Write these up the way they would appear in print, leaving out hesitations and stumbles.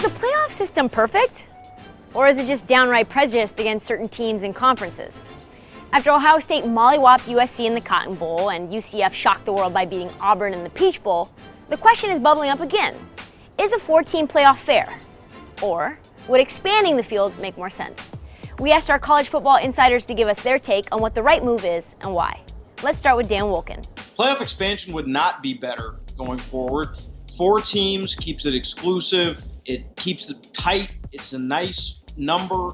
the playoff system perfect? Or is it just downright prejudiced against certain teams and conferences? After Ohio State mollywopped USC in the Cotton Bowl and UCF shocked the world by beating Auburn in the Peach Bowl, the question is bubbling up again. Is a 4-team playoff fair? Or would expanding the field make more sense? We asked our college football insiders to give us their take on what the right move is and why. Let's start with Dan Wolken. Playoff expansion would not be better going forward. 4 teams keeps it exclusive. It keeps it tight. It's a nice number.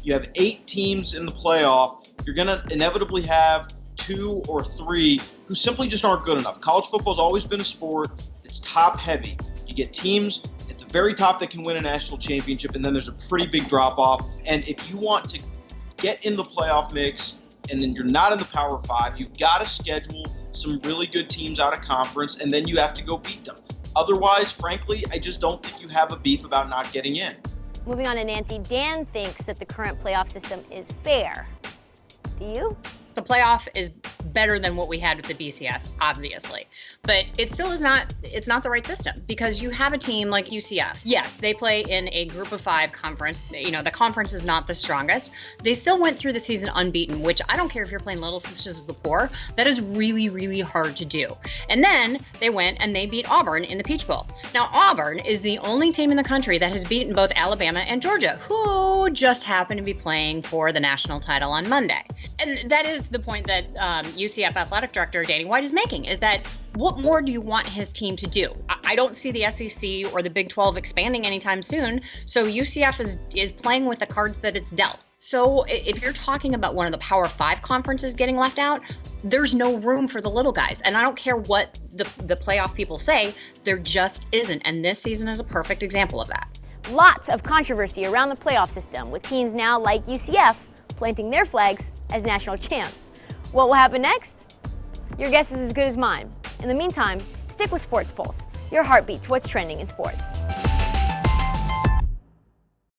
You have 8 teams in the playoff. You're going to inevitably have 2 or 3 who simply just aren't good enough. College football's always been a sport. It's top heavy. You get teams at the very top that can win a national championship, and then there's a pretty big drop off. And if you want to get in the playoff mix and then you're not in the Power 5, you've got to schedule some really good teams out of conference, and then you have to go beat them. Otherwise, frankly, I just don't think you have a beef about not getting in. Moving on to Nancy, Dan thinks that the current playoff system is fair. Do you? The playoff is better than what we had with the BCS, obviously. But it still is not, it's not the right system because you have a team like UCF. Yes, they play in a group of 5 conference. You know, the conference is not the strongest. They still went through the season unbeaten, which I don't care if you're playing Little Sisters of the Poor. That is really, really hard to do. And then they went and they beat Auburn in the Peach Bowl. Now, Auburn is the only team in the country that has beaten both Alabama and Georgia, who just happened to be playing for the national title on Monday. And that is the point that UCF athletic director Danny White is making, is that what more do you want his team to do? I don't see the SEC or the Big 12 expanding anytime soon, so UCF is playing with the cards that it's dealt. So if you're talking about one of the Power 5 conferences getting left out, there's no room for the little guys. And I don't care what the playoff people say, there just isn't. And this season is a perfect example of that. Lots of controversy around the playoff system, with teams now like UCF planting their flags as national champs. What will happen next? Your guess is as good as mine. In the meantime, stick with Sports Pulse, your heartbeat to what's trending in sports.